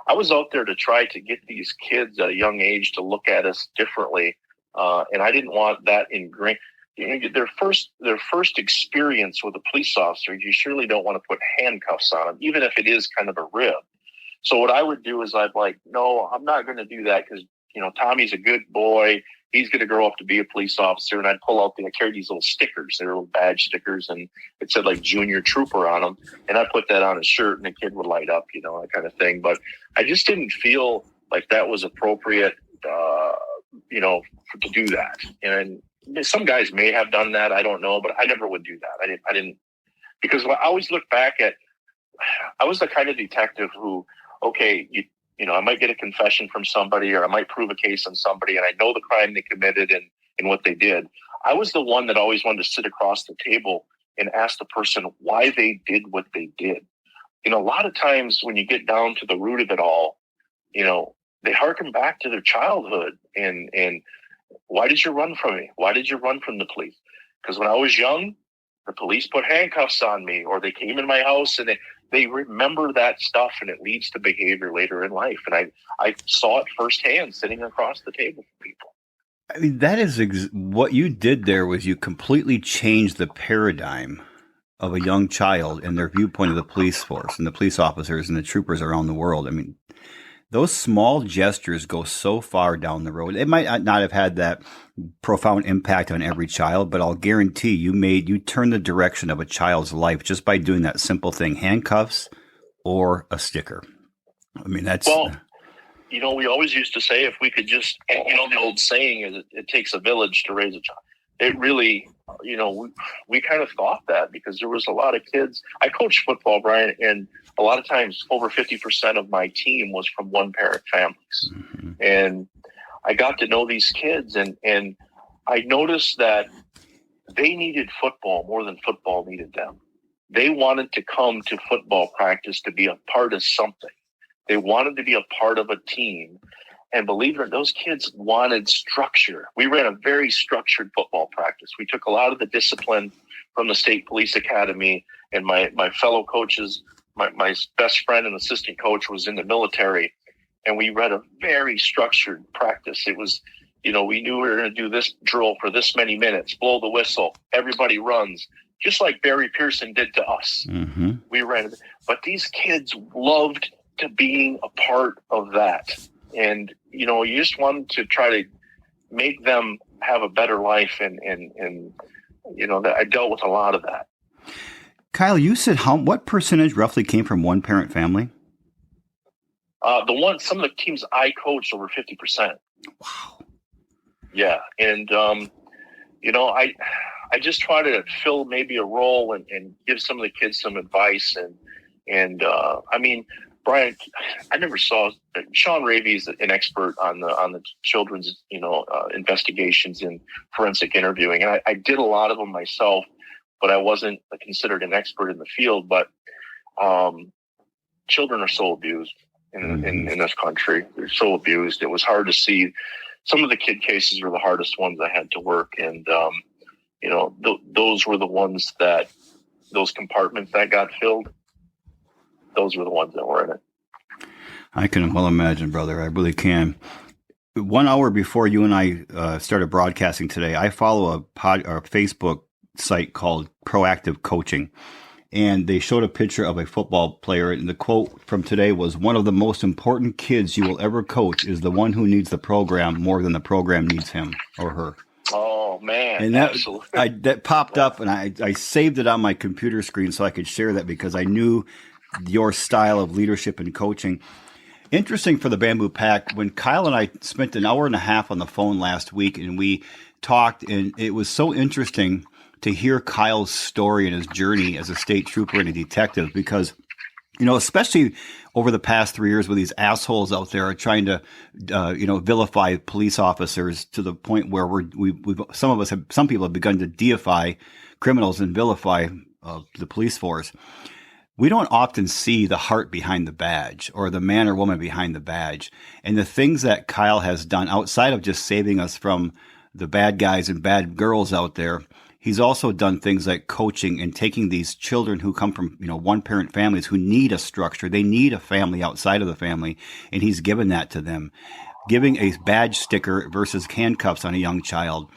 I was out there to try to get these kids at a young age to look at us differently, and I didn't want that ingrained. Their first experience with a police officer, you surely don't want to put handcuffs on them, even if it is kind of a rib. So what I would do is I'd like, no, I'm not going to do that because Tommy's a good boy. He's going to grow up to be a police officer. And I'd pull out I carried these little stickers. They're little badge stickers. And it said like junior trooper on them. And I put that on his shirt and the kid would light up, that kind of thing. But I just didn't feel like that was appropriate, to do that. And some guys may have done that. I don't know, but I never would do that. I didn't, because I always look back at, I was the kind of detective who, okay, I might get a confession from somebody, or I might prove a case on somebody, and I know the crime they committed and what they did. I was the one that always wanted to sit across the table and ask the person why they did what they did. A lot of times when you get down to the root of it all, they harken back to their childhood and why did you run from me? Why did you run from the police? Because when I was young, the police put handcuffs on me, or they came in my house and they remember that stuff, and it leads to behavior later in life. And I saw it firsthand sitting across the table from people. I mean, that is what you did there was you completely changed the paradigm of a young child and their viewpoint of the police force and the police officers and the troopers around the world. I mean, those small gestures go so far down the road. It might not have had that profound impact on every child, but I'll guarantee you turned the direction of a child's life just by doing that simple thing, handcuffs or a sticker. I mean, that's... Well, we always used to say if we could just, the old saying is it takes a village to raise a child. It really, we kind of thought that because there was a lot of kids. I coached football, Brian, and a lot of times over 50% of my team was from one-parent families. Mm-hmm. And I got to know these kids, and I noticed that they needed football more than football needed them. They wanted to come to football practice to be a part of something. They wanted to be a part of a team. And believe it or not, those kids wanted structure. We ran a very structured football practice. We took a lot of the discipline from the State Police Academy, and my fellow coaches, my best friend and assistant coach was in the military, and we ran a very structured practice. It was, we knew we were going to do this drill for this many minutes, blow the whistle, everybody runs, just like Barry Pearson did to us. Mm-hmm. We ran, but these kids loved to being a part of that. And, you just wanted to try to make them have a better life. And I dealt with a lot of that. Kyle, you said what percentage roughly came from one parent family? Some of the teams I coached over 50%. Wow. Yeah. And, I just try to fill maybe a role and give some of the kids some advice. And Brian, I never saw Sean Raby's an expert on the children's, investigations and forensic interviewing. And I did a lot of them myself, but I wasn't considered an expert in the field. But children are so abused in this country. They're so abused. It was hard to see. Some of the kid cases were the hardest ones I had to work. And, those were the ones those compartments that got filled. Those were the ones that were in it. I can well imagine, brother. I really can. 1 hour before you and I started broadcasting today, I follow a Facebook site called Proactive Coaching. And they showed a picture of a football player. And the quote from today was, "One of the most important kids you will ever coach is the one who needs the program more than the program needs him or her." Oh, man. And that popped up, and I saved it on my computer screen so I could share that because I knew your style of leadership and coaching. Interesting for the Bamboo Pack, when Kyle and I spent an hour and a half on the phone last week and we talked, and it was so interesting to hear Kyle's story and his journey as a state trooper and a detective because, especially over the past 3 years with these assholes out there trying to, vilify police officers to the point where some people have begun to deify criminals and vilify the police force. We don't often see the heart behind the badge or the man or woman behind the badge. And the things that Kyle has done outside of just saving us from the bad guys and bad girls out there, he's also done things like coaching and taking these children who come from, one-parent families who need a structure. They need a family outside of the family, and he's given that to them. Giving a badge sticker versus handcuffs on a young child.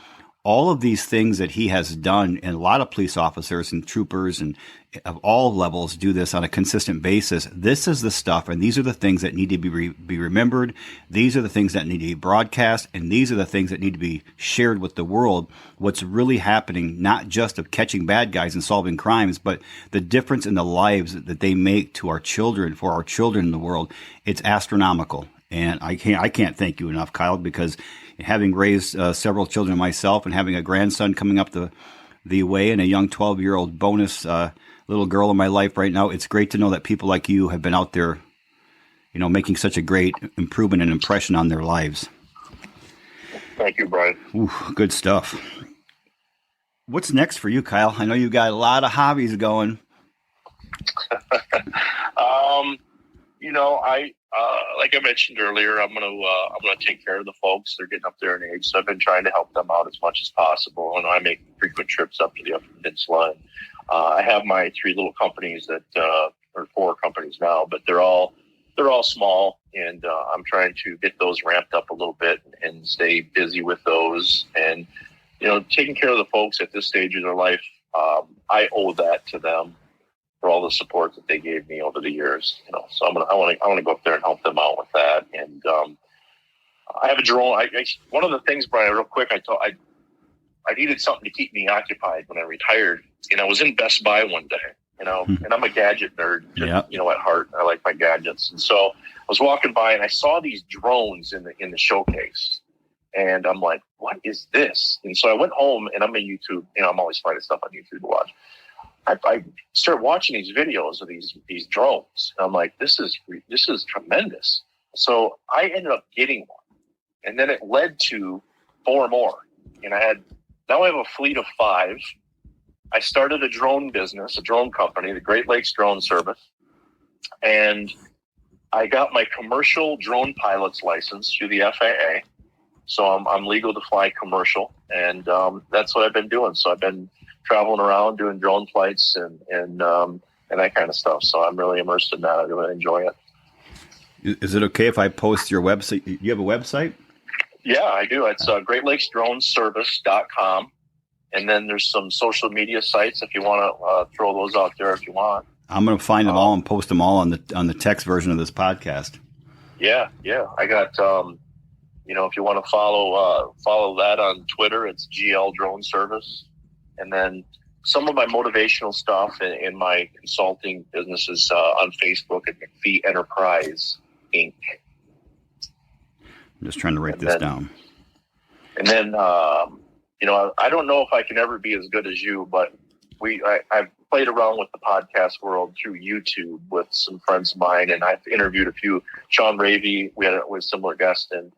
All of these things that he has done, and a lot of police officers and troopers and of all levels do this on a consistent basis. This is the stuff, and these are the things that need to be remembered. These are the things that need to be broadcast, and these are the things that need to be shared with the world. What's really happening, not just of catching bad guys and solving crimes, but the difference in the lives that they make to our children, for our children in the world. It's astronomical. And I can't thank you enough, Kyle, because having raised several children myself and having a grandson coming up the way and a young 12-year-old bonus little girl in my life right now, it's great to know that people like you have been out there, making such a great improvement and impression on their lives. Thank you, Brian. Ooh, good stuff. What's next for you, Kyle? I know you got a lot of hobbies going. Like I mentioned earlier, I'm gonna take care of the folks. They're getting up there in age, so I've been trying to help them out as much as possible. And I make frequent trips up to the Upper Peninsula. I have my 3 little companies or 4 companies now, but they're all small, and I'm trying to get those ramped up a little bit and stay busy with those. And taking care of the folks at this stage of their life, I owe that to them for all the support that they gave me over the years. So I want to go up there and help them out with that. And I have a drone. One of the things, Brian, real quick, I needed something to keep me occupied when I retired, and I was in Best Buy one day, and I'm a gadget nerd, at heart. I like my gadgets. And so I was walking by and I saw these drones in the showcase, and I'm like, what is this? And so I went home, and I'm a YouTube, I'm always finding stuff on YouTube to watch. I started watching these videos of these drones, and I'm like, this is tremendous. So I ended up getting one, and then it led to 4 more, and now I have a fleet of 5. I started a drone business, a drone company, the Great Lakes Drone Service, and I got my commercial drone pilot's license through the FAA. So I'm legal to fly commercial, and that's what I've been doing. So I've been traveling around doing drone flights and that kind of stuff. So I'm really immersed in that. I really enjoy it. Is it okay if I post your website? You have a website? Yeah, I do. It's GreatLakesDroneService.com. And then there's some social media sites if you want to throw those out there if you want. I'm going to find them all and post them all on the text version of this podcast. Yeah. I got, if you want to follow that on Twitter, it's GL Drone Service. And then some of my motivational stuff in my consulting businesses on Facebook at McPhee Enterprise, Inc. I'm just trying to write this down. And then, I don't know if I can ever be as good as you, but played around with the podcast world through YouTube with some friends of mine, and I've interviewed a few. Sean Ravey, we had a similar guest, and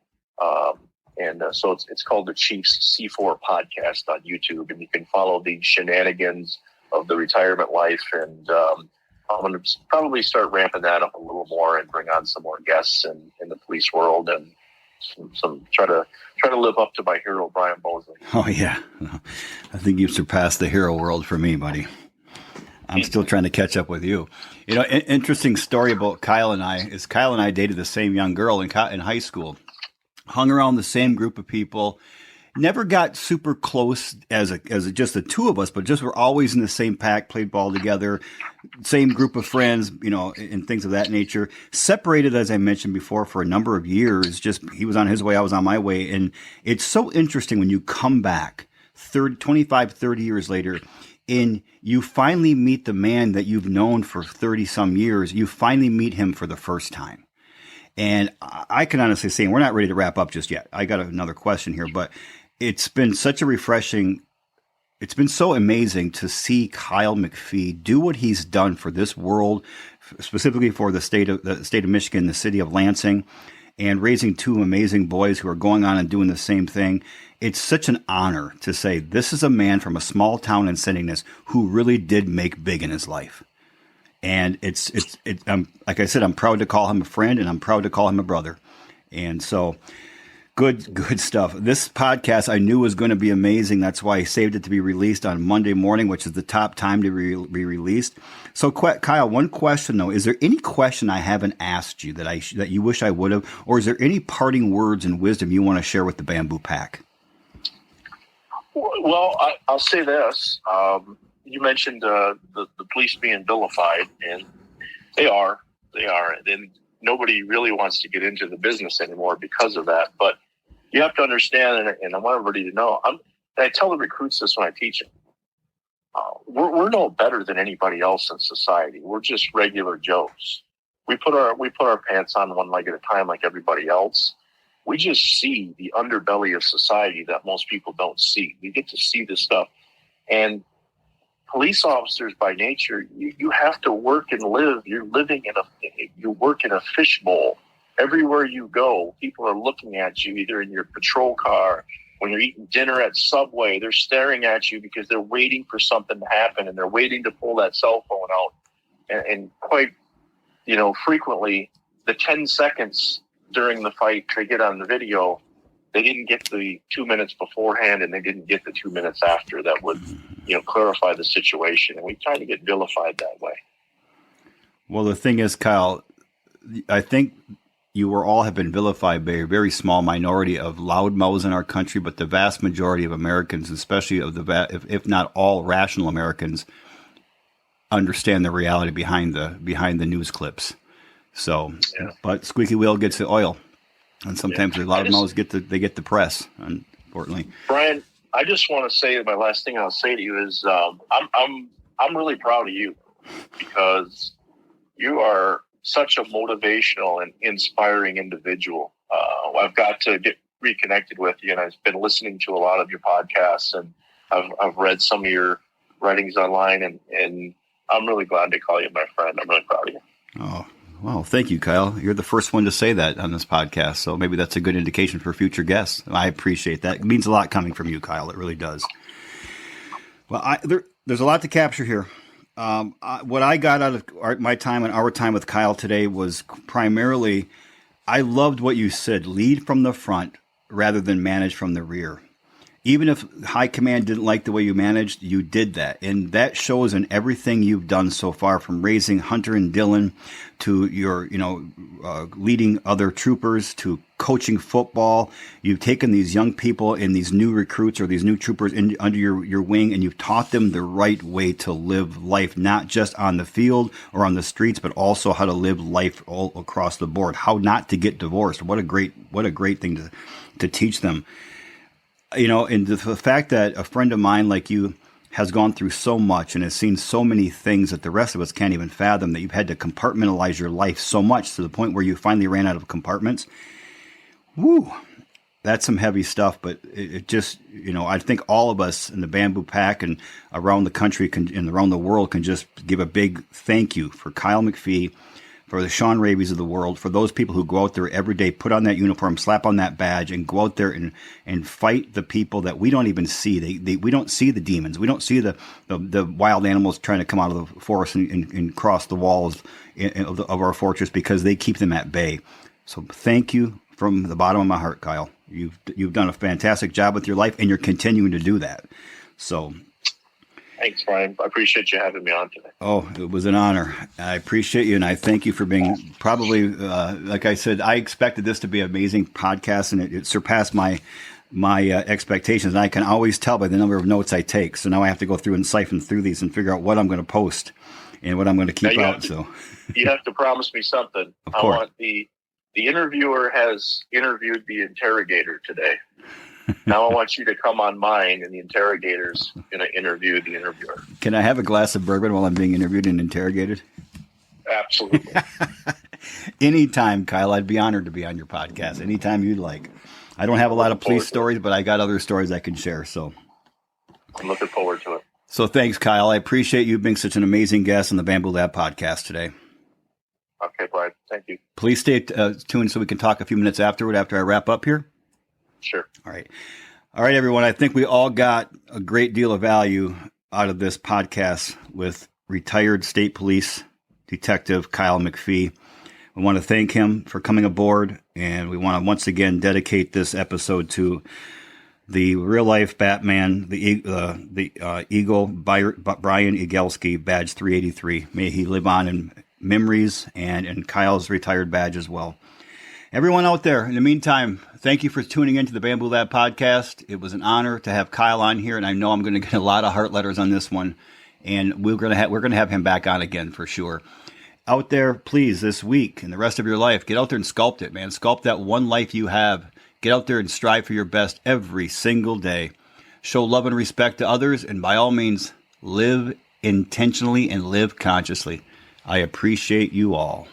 so it's called the Chiefs C4 podcast on YouTube, and you can follow the shenanigans of the retirement life. And I'm going to probably start ramping that up a little more and bring on some more guests in the police world, and some try to live up to my hero, Brian Bosley. Oh yeah, I think you've surpassed the hero world for me, buddy. I'm still trying to catch up with you. You know, interesting story about Kyle and I is Kyle and I dated the same young girl in high school, hung around the same group of people, never got super close as just the two of us, but just we're always in the same pack, played ball together, same group of friends, you know, and things of that nature. Separated, as I mentioned before, for a number of years. Just he was on his way, I was on my way. And it's so interesting when you come back 25, 30 years later, and you finally meet the man that you've known for 30 some years. You finally meet him for the first time. And I can honestly say, and we're not ready to wrap up just yet. I got another question here, but it's been such a refreshing, it's been so amazing to see Kyle McPhee do what he's done for this world, specifically for the state of Michigan, the city of Lansing, and raising two amazing boys who are going on and doing the same thing. It's such an honor to say this is a man from a small town in St. Ignace who really did make big in his life. And it's like I said, I'm proud to call him a friend, and I'm proud to call him a brother. And so good stuff. This podcast I knew was going to be amazing. That's why I saved it to be released on Monday morning, which is the top time to be released. So Kyle, one question though, is there any question I haven't asked you that you wish I would have, or is there any parting words and wisdom you want to share with the Bamboo Pack? Well, I'll say this. You mentioned the police being vilified, and they are. And nobody really wants to get into the business anymore because of that. But you have to understand, and I want everybody to know, and I tell the recruits this when I teach them, we're no better than anybody else in society. We're just regular Joes. We put our pants on one leg at a time like everybody else. We just see the underbelly of society that most people don't see. We get to see this stuff. And police officers by nature, you have to work and live. You work in a fishbowl. Everywhere you go, people are looking at you, either in your patrol car, when you're eating dinner at Subway, they're staring at you because they're waiting for something to happen, and they're waiting to pull that cell phone out. And quite, frequently, the 10 seconds during the fight they get on the video, they didn't get the 2 minutes beforehand, and they didn't get the 2 minutes after that would, clarify the situation. And we kind of get vilified that way. Well, the thing is, Kyle, I think you all have been vilified by a very small minority of loudmouths in our country, but the vast majority of Americans, especially if not all rational Americans, understand the reality behind the news clips. So, yeah. But squeaky wheel gets the oil. And sometimes the loudmouths get the press, unfortunately. Brian, I just want to say my last thing I'll say to you is I'm really proud of you, because you are such a motivational and inspiring individual. I've got to get reconnected with you, and I've been listening to a lot of your podcasts, and I've read some of your writings online, and I'm really glad to call you my friend. I'm really proud of you. Oh. Well, thank you, Kyle. You're the first one to say that on this podcast, so maybe that's a good indication for future guests. I appreciate that. It means a lot coming from you, Kyle. It really does. Well, there's a lot to capture here. What I got out of my time and our time with Kyle today was primarily, I loved what you said, lead from the front rather than manage from the rear. Even if high command didn't like the way you managed, you did that. And that shows in everything you've done so far, from raising Hunter and Dylan to your, leading other troopers to coaching football. You've taken these young people and these new recruits or these new troopers under your wing, and you've taught them the right way to live life, not just on the field or on the streets, but also how to live life all across the board, how not to get divorced. What a great thing to teach them. And the fact that a friend of mine like you has gone through so much and has seen so many things that the rest of us can't even fathom, that you've had to compartmentalize your life so much to the point where you finally ran out of compartments. Woo! that's some heavy stuff, but it just, I think all of us in the Bamboo Pack and around the country and around the world can just give a big thank you for Kyle McPhee, for the Sean Ravies of the world, for those people who go out there every day, put on that uniform, slap on that badge, and go out there and fight the people that we don't even see. We don't see the demons. We don't see the wild animals trying to come out of the forest and cross the walls of our fortress, because they keep them at bay. So thank you from the bottom of my heart, Kyle. You've done a fantastic job with your life, and you're continuing to do that. So, thanks, Brian. I appreciate you having me on today. Oh, it was an honor. I appreciate you, and I thank you for being probably, like I said, I expected this to be an amazing podcast, and it surpassed my expectations. And I can always tell by the number of notes I take. So now I have to go through and siphon through these and figure out what I'm going to post and what I'm going to keep out. So you have to promise me something. I want the interviewer has interviewed the interrogator today. Now I want you to come on mine, and the interrogator's going to interview the interviewer. Can I have a glass of bourbon while I'm being interviewed and interrogated? Absolutely. Anytime, Kyle. I'd be honored to be on your podcast. Anytime you'd like. I don't have a lot of police stories, but I got other stories I can share. So I'm looking forward to it. So thanks, Kyle. I appreciate you being such an amazing guest on the Bamboo Lab podcast today. Okay, Brian. Thank you. Please stay tuned so we can talk a few minutes afterward after I wrap up here. Sure. All right, everyone. I think we all got a great deal of value out of this podcast with retired state police detective Kyle McPhee. We want to thank him for coming aboard, and we want to once again dedicate this episode to the real-life Batman, the Eagle, Brian Egelski, badge 383. May he live on in memories and in Kyle's retired badge as well. Everyone out there, in the meantime, thank you for tuning into the Bamboo Lab podcast. It was an honor to have Kyle on here, and I know I'm going to get a lot of heart letters on this one, and we're going to have him back on again for sure. Out there, please, this week and the rest of your life, get out there and sculpt it, man. Sculpt that one life you have. Get out there and strive for your best every single day. Show love and respect to others, and by all means, live intentionally and live consciously. I appreciate you all.